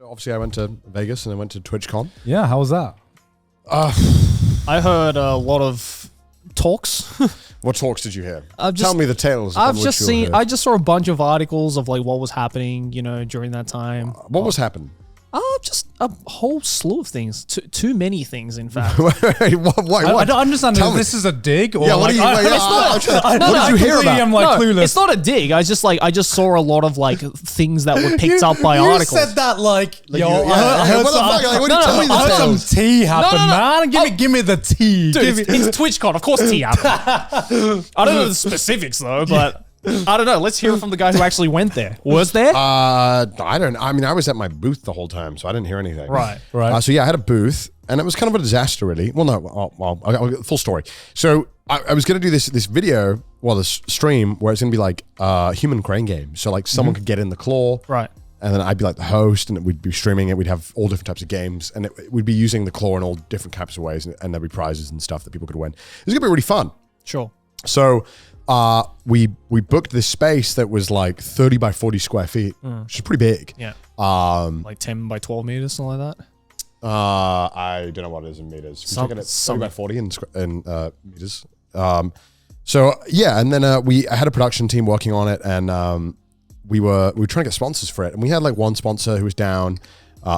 obviously I went to Vegas and I went to TwitchCon. Yeah, how was that? I heard a lot of talks. What talks did you hear? Just- Tell me the tales. I just saw a bunch of articles of like what was happening, during that time. What was happening? Just a whole slew of things. Too many things, in fact. What? I don't understand if this is a dig or what did you hear about? I'm clueless. It's not a dig. I just saw a lot of like things that were picked up by articles. You said that I heard some tea happen, man. Give me the tea. Dude, it's TwitchCon. Of course tea happened. I don't know the specifics though, but I don't know. Let's hear it from the guy who actually went there. Was there? I don't. I mean, I was at my booth the whole time, so I didn't hear anything. Right. So yeah, I had a booth, and it was kind of a disaster, really. Well, no. Full story. So I was going to do this video, this stream, where it's going to be like human crane game. So like someone could get in the claw, Right. and then I'd be like the host, and we'd be streaming it. We'd have all different types of games, and we'd be using the claw in all different types of ways, and there'd be prizes and stuff that people could win. It was going to be really fun. Sure. So we booked this space that was like 30 by 40 square feet, which is pretty big. Yeah. Like 10 by 12 meters, something like that. I don't know what it is in meters. We're checking it 30 by 40 in meters. So yeah, and then I had a production team working on it, and we were trying to get sponsors for it, and we had like one sponsor who was down.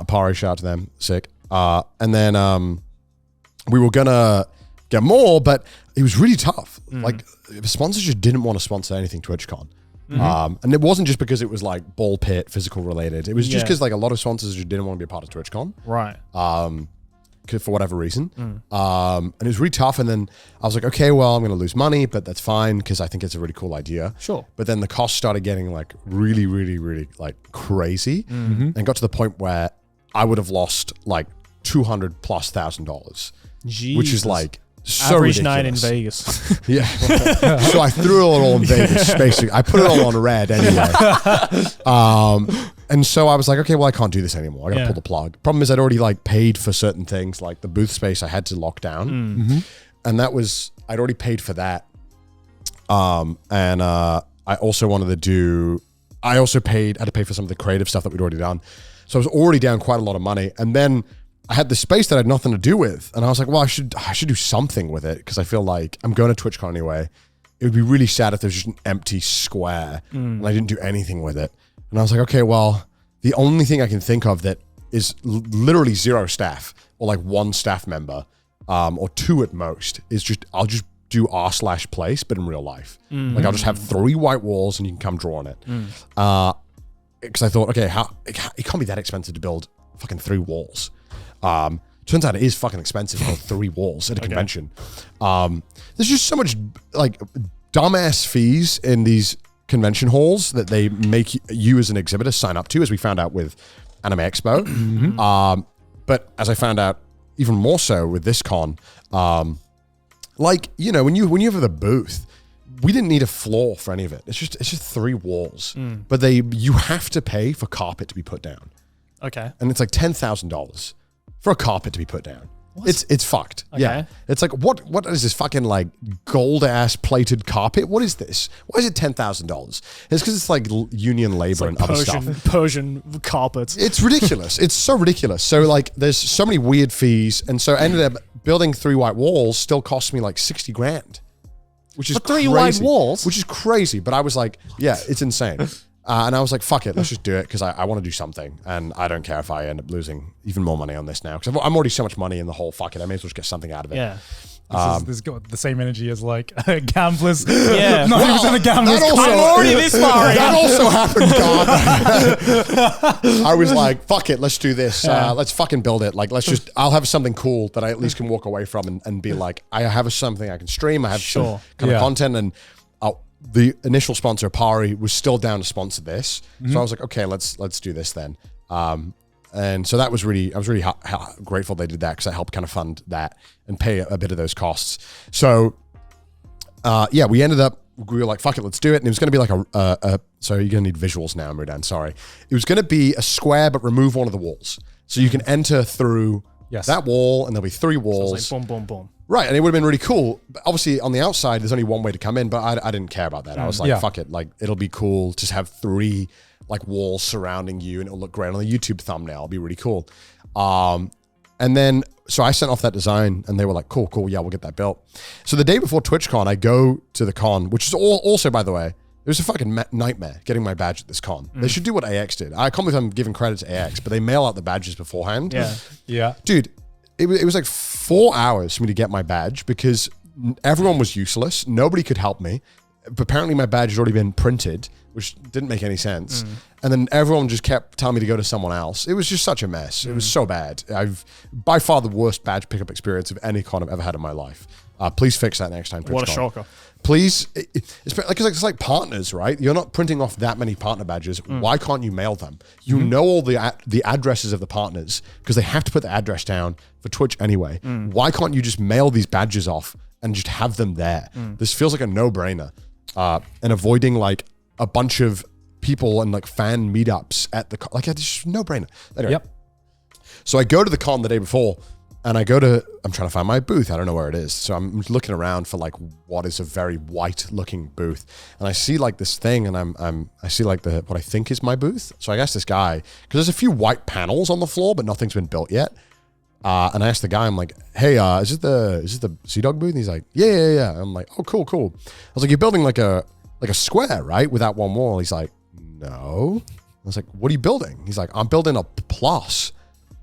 Pari, shout out to them, sick. And then we were gonna get more, but it was really tough. Like sponsors just didn't want to sponsor anything TwitchCon. And it wasn't just because it was like ball pit physical related. It was just because like a lot of sponsors just didn't want to be a part of TwitchCon. Right. For whatever reason. And it was really tough. And then I was like, okay, well, I'm going to lose money, but that's fine because I think it's a really cool idea. Sure. But then the costs started getting like really, really, really like crazy, and got to the point where I would have lost like $200,000+, which is like so average ridiculous. night in Vegas. Yeah. So I threw it all in Vegas, basically. I put it all on red anyway. And so I was like, okay, well, I can't do this anymore. I got to pull the plug. Problem is I'd already like paid for certain things, like the booth space I had to lock down. And that was, I'd already paid for that. And I also wanted to do, I had to pay for some of the creative stuff that we'd already done. So I was already down quite a lot of money. And then I had this space that I had nothing to do with. And I was like, well, I should do something with it because I feel like I'm going to TwitchCon anyway. It would be really sad if there's just an empty square and I didn't do anything with it. And I was like, okay, well, the only thing I can think of that is literally zero staff or like one staff member or two at most is I'll just do r/place, but in real life. Like I'll just have 3 white walls and you can come draw on it. Because I thought, okay, it can't be that expensive to build fucking 3 walls. Turns out it is fucking expensive to build 3 walls at a convention. There's just so much like dumbass fees in these convention halls that they make you as an exhibitor sign up to, as we found out with Anime Expo. But as I found out even more so with this con, like, you know, when you have the booth, we didn't need a floor for any of it. It's just 3 walls, but you have to pay for carpet to be put down. Okay. And it's like $10,000 for a carpet to be put down. What? It's fucked. Okay. Yeah. It's like, what is this fucking like gold ass plated carpet? What is this? Why is it $10,000? It's because it's like union labor and other stuff. Persian carpets. It's ridiculous. It's so ridiculous. So like there's so many weird fees. And so I ended up building 3 white walls still cost me like $60,000. Which is for 3 crazy, white walls? Which is crazy. But I was like, yeah, it's insane. And I was like, fuck it, let's just do it because I want to do something. And I don't care if I end up losing even more money on this now because I'm already so much money in the whole fuck it. I may as well just get something out of it. Yeah. This has got the same energy as like gamblers. Yeah. 90% of gamblers. I'm already this far in. That also happened, God. I was like, fuck it, let's do this. Let's fucking build it. Like, I'll have something cool that I at least can walk away from and be like, I have something I can stream. I have some kind of content. And the initial sponsor, Pari, was still down to sponsor this. So I was like, okay, let's do this then. And so I was really grateful they did that because I helped kind of fund that and pay a bit of those costs. So we ended up, we were like, fuck it, let's do it. And it was going to be like so you're going to need visuals now, Mudan, sorry. It was going to be a square, but remove one of the walls. So you can enter through that wall and there'll be 3 walls. So it's like boom, boom, boom. Right, and it would have been really cool. But obviously, on the outside, there's only one way to come in, but I didn't care about that. I was like, fuck it. Like, it'll be cool. Just have 3 like walls surrounding you, and it'll look great on the YouTube thumbnail. It'll be really cool. And then, so I sent off that design and they were like, cool, yeah, we'll get that built. So the day before TwitchCon, I go to the con, which is also, by the way, it was a fucking nightmare getting my badge at this con. They should do what AX did. I can't believe I'm giving credit to AX, but they mail out the badges beforehand. Yeah. Dude, it was like 4 hours for me to get my badge because everyone was useless. Nobody could help me. Apparently my badge had already been printed, which didn't make any sense. And then everyone just kept telling me to go to someone else. It was just such a mess. It was so bad. I've by far the worst badge pickup experience of any con I've ever had in my life. Please fix that next time. What a shocker. Please. It's like partners, right? You're not printing off that many partner badges. Why can't you mail them? You know all the addresses of the partners because they have to put the address down for Twitch anyway. Why can't you just mail these badges off and just have them there? This feels like a no-brainer. And avoiding like a bunch of people and like fan meetups at the con. Like, it's just no brainer. Anyway, so I go to the con the day before and I'm trying to find my booth. I don't know where it is. So I'm looking around for like what is a very white looking booth. And I see like this thing and I see like what I think is my booth. So I asked this guy, because there's a few white panels on the floor, but nothing's been built yet. And I asked the guy, I'm like, hey, is this the Sea Dog booth? And he's like, yeah. I'm like, oh, cool. I was like, you're building like a square, right? Without one wall. He's like, no. I was like, what are you building? He's like, I'm building a plus.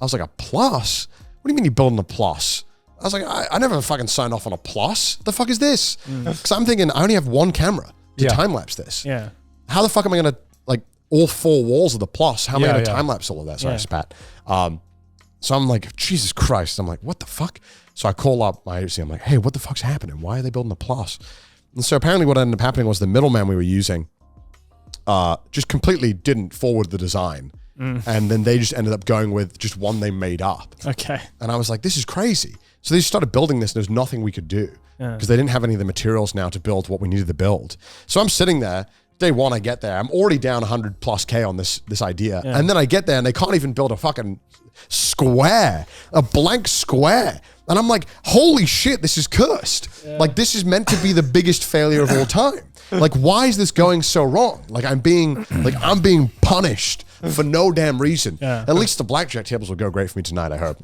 I was like, a plus? What do you mean you're building a plus? I was like, I never fucking signed off on a plus. The fuck is this? Because I'm thinking I only have one camera to time lapse this. Yeah. How the fuck am I going to, like, all 4 walls of the plus? How am I going to time lapse all of that? Sorry, I spat. So I'm like, Jesus Christ. I'm like, what the fuck? So I call up my agency. I'm like, hey, what the fuck's happening? Why are they building a plus? And so apparently what ended up happening was the middleman we were using just completely didn't forward the design. And then they just ended up going with just one they made up. Okay. And I was like, this is crazy. So they just started building this and there's nothing we could do because they didn't have any of the materials now to build what we needed to build. So I'm sitting there. Day one, I get there. I'm already down 100 plus K on this idea. And then I get there and they can't even build a fucking square, a blank square. And I'm like, holy shit, this is cursed. Like, this is meant to be the biggest failure of all time. Like, why is this going so wrong? Like, I'm being punished for no damn reason. At least the blackjack tables will go great for me tonight, I hope.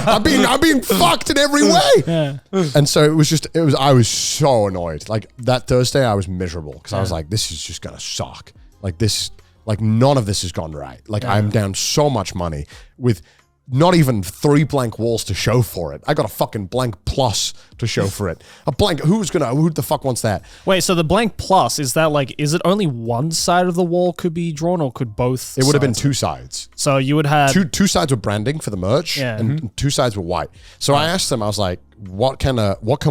I'm being fucked in every way. And so I was so annoyed. Like, that Thursday, I was miserable because I was like, this is just gonna suck. Like none of this has gone right. Like, I'm down so much money with not even 3 blank walls to show for it. I got a fucking blank plus to show for it. A blank, who the fuck wants that? Wait, so the blank plus, is it only one side of the wall could be drawn or could both? It would have been 2 sides. So you would have... Two sides were branding for the merch and 2 sides were white. So I asked them, I was like, what can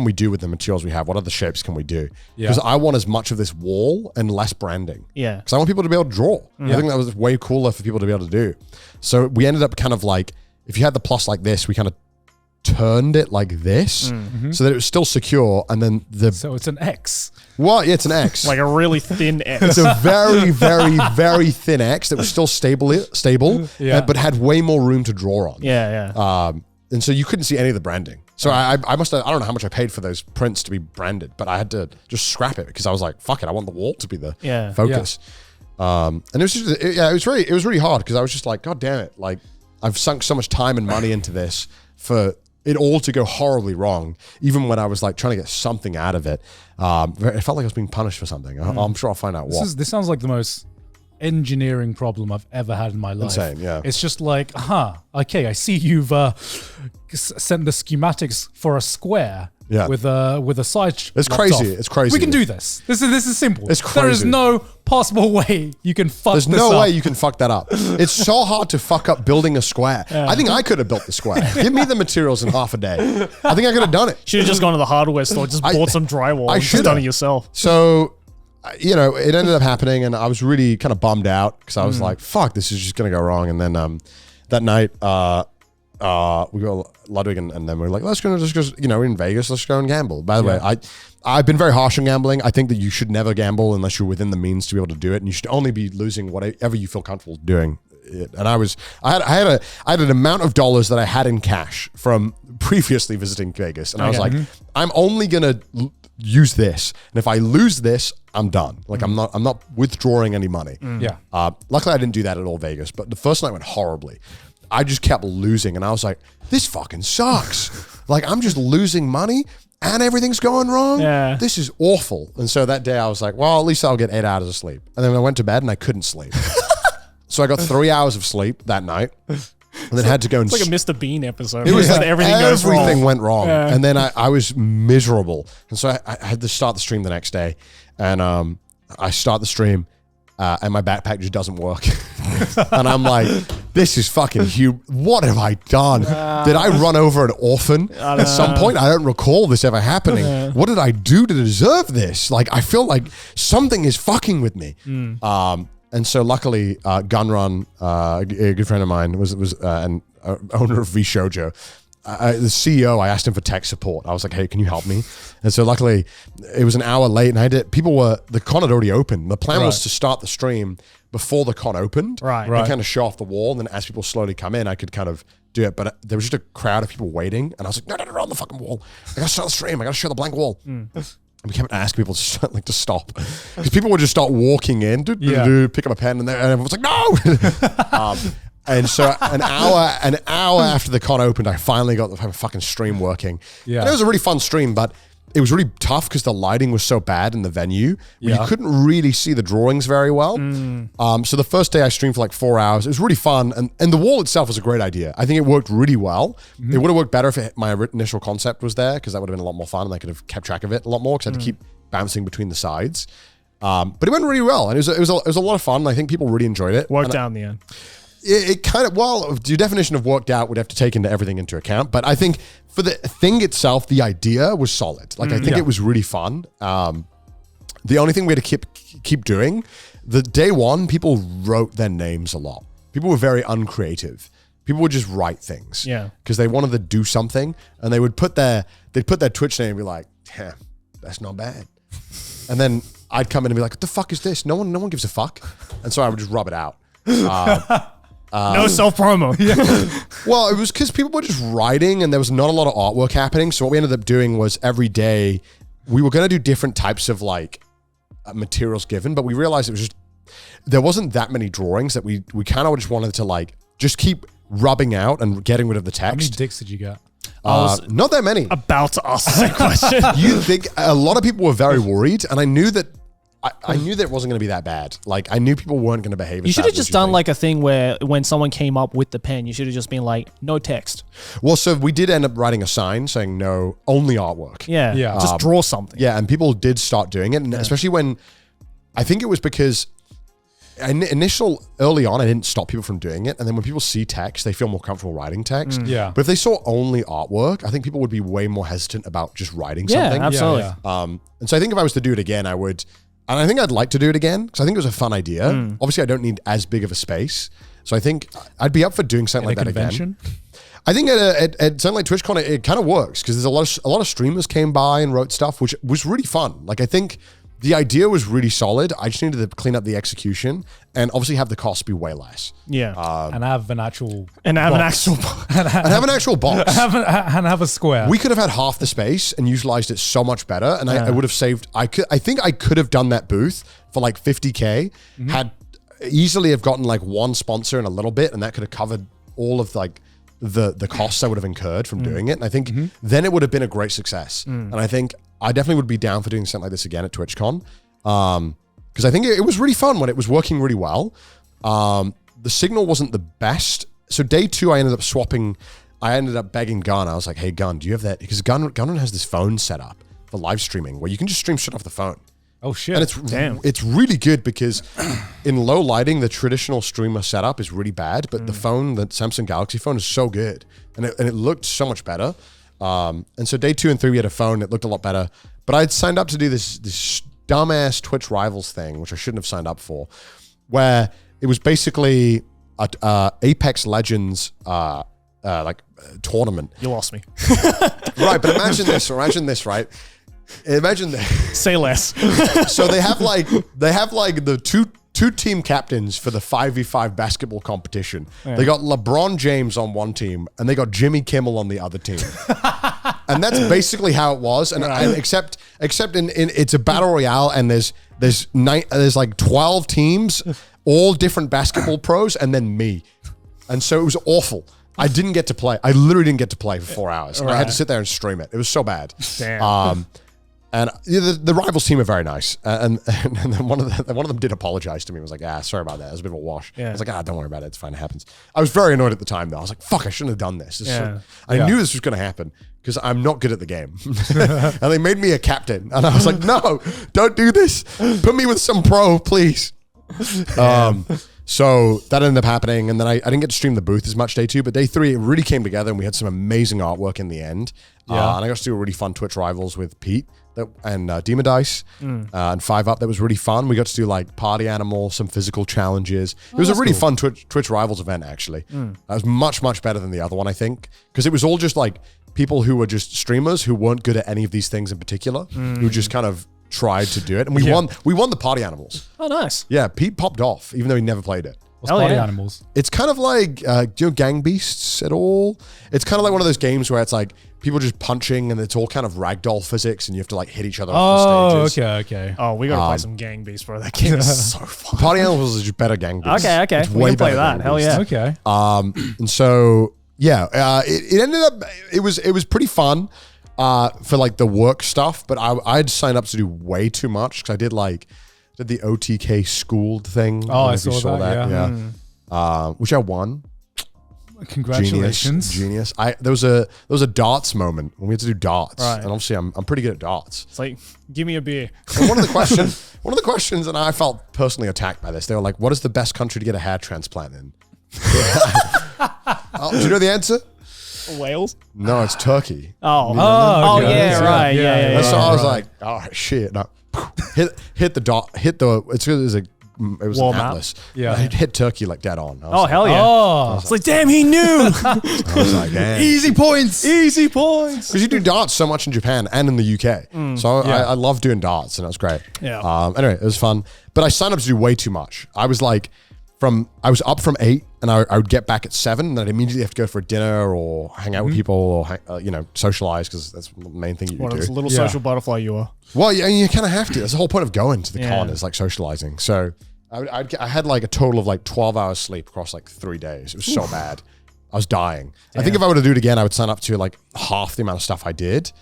we do with the materials we have? What other shapes can we do? Because I want as much of this wall and less branding. Yeah. Because I want people to be able to draw. I think that was way cooler for people to be able to do. So we ended up kind of like, if you had the plus like this, we kind of turned it like this so that it was still secure. And then So it's an X. Well, yeah, it's an X. Like a really thin X. It's a very, very, very thin X that was still stable, but had way more room to draw on. Yeah. And so you couldn't see any of the branding. So I don't know how much I paid for those prints to be branded, but I had to just scrap it because I was like, fuck it, I want the wall to be the focus. And it was just, it was really hard because I was just like, God damn it. Like, I've sunk so much time and money into this for it all to go horribly wrong. Even when I was like trying to get something out of it, it felt like I was being punished for something. I'm sure I'll find out what. This sounds like the most engineering problem I've ever had in my life. Insane, yeah. It's just like, okay, I see you've sent the schematics for a square. Yeah. With a side. It's crazy. It's crazy. We can do this. This is simple. It's crazy. There is no possible way you can fuck this up. There's no way you can fuck that up. It's so hard to fuck up building a square. I think I could have built the square. Give me the materials in half a day. I think I could have done it. Should have just gone to the hardware store, just bought some drywall, and just done it yourself. So, it ended up happening, and I was really kind of bummed out because I was like, "Fuck, this is just gonna go wrong." And then that night, we go Ludwig and then we're like, let's go, we're in Vegas, let's go and gamble. By the way, I've been very harsh on gambling. I think that you should never gamble unless you're within the means to be able to do it, and you should only be losing whatever you feel comfortable doing. And I had an amount of dollars that I had in cash from previously visiting Vegas, and I was like, I'm only gonna use this. And if I lose this, I'm done. Like I'm not withdrawing any money. Yeah. Luckily I didn't do that at all Vegas, but the first night went horribly. I just kept losing and I was like, this fucking sucks. Like I'm just losing money and everything's going wrong. Yeah. This is awful. And so that day I was like, well, at least I'll get 8 hours of sleep. And then I went to bed and I couldn't sleep. So I got 3 hours of sleep that night. And then had to go and... It's like a Mr. Bean episode. It was like everything went wrong. Yeah. And then I was miserable. And so I had to start the stream the next day. And I start the stream and my backpack just doesn't work. And I'm like, this is fucking huge. What have I done? Did I run over an orphan at some point? I don't recall this ever happening. What did I do to deserve this? Like, I feel like something is fucking with me. And so luckily, Gunrun, a good friend of mine, was an owner of VShojo. The CEO, I asked him for tech support. I was like, hey, can you help me? And so luckily, it was an hour late and the con had already opened. The plan was to start the stream before the con opened. Right. And kind of show off the wall. And then as people slowly come in, I could kind of do it. But there was just a crowd of people waiting. And I was like, no, on the fucking wall. I got to start the stream. I got to show the blank wall. And we kept asking people to stop. Because people would just start walking in, pick up a pen, and everyone was like, no! And so an hour after the con opened, I finally got the fucking stream working. Yeah. And it was a really fun stream, but it was really tough because the lighting was so bad in the venue. You couldn't really see the drawings very well. So the first day I streamed for like 4 hours. It was really fun. And the wall itself was a great idea. I think it worked really well. It would have worked better if my initial concept was there because that would have been a lot more fun and I could have kept track of it a lot more because I had to keep bouncing between the sides. But it went really well. And it was a lot of fun. I think people really enjoyed it. Worked out in the end. It kind of, well, your definition of worked out would have to take everything into account. But I think for the thing itself, the idea was solid. Like, I think it was really fun. The only thing we had to keep doing, the day one, people wrote their names a lot. People were very uncreative. People would just write things. Yeah. Because they wanted to do something and they'd put their Twitch name and be like, damn, that's not bad. And then I'd come in and be like, what the fuck is this? No one gives a fuck. And so I would just rub it out. No self-promo. Well, it was because people were just writing and there was not a lot of artwork happening. So what we ended up doing was every day we were going to do different types of like materials given, but we realized there wasn't that many drawings that we kind of just wanted to like just keep rubbing out and getting rid of the text. How many dicks did you get? Not that many. About to ask the same question. You think a lot of people were very worried, and I knew that it wasn't going to be that bad. Like, I knew people weren't going to behave. You should have just done like a thing where when someone came up with the pen, you should have just been like, no text. Well, so we did end up writing a sign saying no, only artwork. Yeah. Just draw something. Yeah, and people did start doing it, and especially when I think it was because early on, I didn't stop people from doing it, and then when people see text, they feel more comfortable writing text. Yeah. But if they saw only artwork, I think people would be way more hesitant about just writing something. Yeah, absolutely. And so I think if I was to do it again, I would. And I think I'd like to do it again because I think it was a fun idea. Obviously, I don't need as big of a space. So I think I'd be up for doing something like that again. I think at something like TwitchCon, it kind of works because there's a lot of streamers came by and wrote stuff, which was really fun. Like, I think the idea was really solid. I just needed to clean up the execution and obviously have the cost be way less. Yeah. And have an actual And have an actual box. and have a square. We could have had half the space and utilized it so much better. And I would have saved, I think I could have done that booth for like 50K, had easily have gotten like one sponsor and a little bit, and that could have covered all of like the costs I would have incurred from doing it. And I think then it would have been a great success. And I think I definitely would be down for doing something like this again at TwitchCon. Because I think it was really fun when it was working really well. The signal wasn't the best. So day 2, I ended up begging Gun. I was like, hey, Gun, do you have that? Because Gun has this phone set up for live streaming where you can just stream shit off the phone. Oh, shit. And it's really good because in low lighting, the traditional streamer setup is really bad, but the Samsung Galaxy phone is so good. And it looked so much better. And so day 2 and 3, we had a phone that looked a lot better. But I'd signed up to do this dumbass Twitch Rivals thing, which I shouldn't have signed up for, where it was basically a Apex Legends tournament. You lost me. Right, but imagine this, right? Imagine this. Say less. So they have the two team captains for the 5v5 basketball competition. Yeah. They got LeBron James on one team and they got Jimmy Kimmel on the other team. And that's basically how it was. And except in it's a battle royale, and there's like 12 teams, all different basketball pros, and then me. And so it was awful. I didn't get to play. I literally didn't get to play for 4 hours. I had to sit there and stream it. It was so bad. Damn. And the rivals team are very nice, and then one of them did apologize to me. I was like, sorry about that. It was a bit of a wash. Yeah. I was like, don't worry about it. It's fine. It happens. I was very annoyed at the time though. I was like, fuck, I shouldn't have done this. I knew this was going to happen because I'm not good at the game. And they made me a captain, and I was like, no, don't do this. Put me with some pro, please. So that ended up happening, and then I didn't get to stream the booth as much day 2, but day 3 it really came together, and we had some amazing artwork in the end. And I got to do a really fun Twitch Rivals with Pete and Demon Dice and 5UP. That was really fun. We got to do like party animal, some physical challenges. It was a really fun Twitch Rivals event, actually. That was much, much better than the other one, I think, because it was all just like people who were just streamers who weren't good at any of these things in particular, who just kind of tried to do it, and we won. We won the party animals. Oh, nice. Yeah, Pete popped off, even though he never played it. What's party animals? It's kind of like, do you know Gang Beasts at all? It's kind of like one of those games where it's like people just punching, and it's all kind of ragdoll physics, and you have to like hit each other off the stages. Okay. Oh, we gotta play some Gang Beasts, bro. That game is so fun. Party Animals is just better Gang Beasts. Okay. It's We way can play better that. Gang Hell Beasts. yeah. Okay. And so it ended up it was pretty fun for like the work stuff, but I'd signed up to do way too much because I did the OTK schooled thing. Oh, I saw that. Yeah. Which I won. Congratulations. Genius. There was a darts moment when we had to do darts, Right. and obviously I'm pretty good at darts. It's like, give me a beer. And one of the questions, and I felt personally attacked by this. They were like, "What is the best country to get a hair transplant in?" Do you know the answer? Wales? No, it's Turkey. Oh, okay. yeah, right. Yeah. So I was like, "Oh shit!" No. Hit the dot. Hit the. It was Wall an map. atlas. Yeah. I hit Turkey like dead on. Oh, hell yeah. Oh, It's like, damn, he knew. I was like, damn. easy points. Easy points. Because you do darts so much in Japan and in the UK. So I love doing darts, and it was great. Yeah. Anyway, it was fun. But I signed up to do way too much. I was like, I was up from 8, and I would get back at 7, and then I'd immediately have to go for a dinner or hang out with people or, socialize, because that's the main thing you What do. a little social butterfly you are. Well, yeah, you kind of have to. That's the whole point of going to the con is like socializing. So I had like a total of like 12 hours sleep across like 3 days. It was so bad. I was dying. I think if I were to do it again, I would sign up to like half the amount of stuff I did.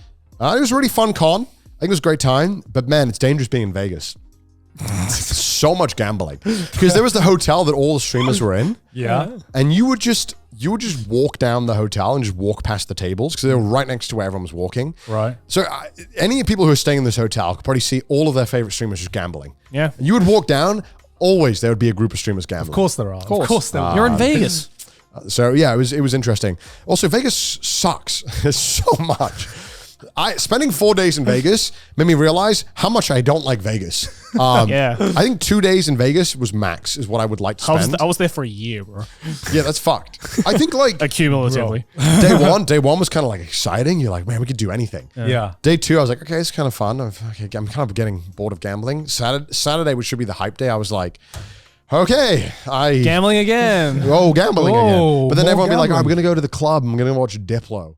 It was a really fun con. I think it was a great time. But man, it's dangerous being in Vegas. So much gambling. Because there was the hotel that all the streamers were in. Yeah. And you would just walk down the hotel and just walk past the tables because they were right next to where everyone was walking. Right. So any people who are staying in this hotel could probably see all of their favorite streamers just gambling. Yeah. And you would walk down, always there would be a group of streamers gambling. Of course there are. Of course there are. You're in Vegas. So yeah, it was interesting. Also, Vegas sucks so much. Spending 4 days in Vegas made me realize how much I don't like Vegas. Yeah. I think 2 days in Vegas was max, is what I would like to spend. I was there for a year, bro. Yeah, that's fucked. I think like Accumulatively. day one was kind of like exciting. You're like, man, we could do anything. Yeah. Day 2, I was like, okay, it's kind of fun. I'm kind of getting bored of gambling. Saturday, which should be the hype day, I was like, okay, Gambling again. gambling again. But then more everyone would be like, all right, gambling. we're going to go to the club and we're going to watch Diplo.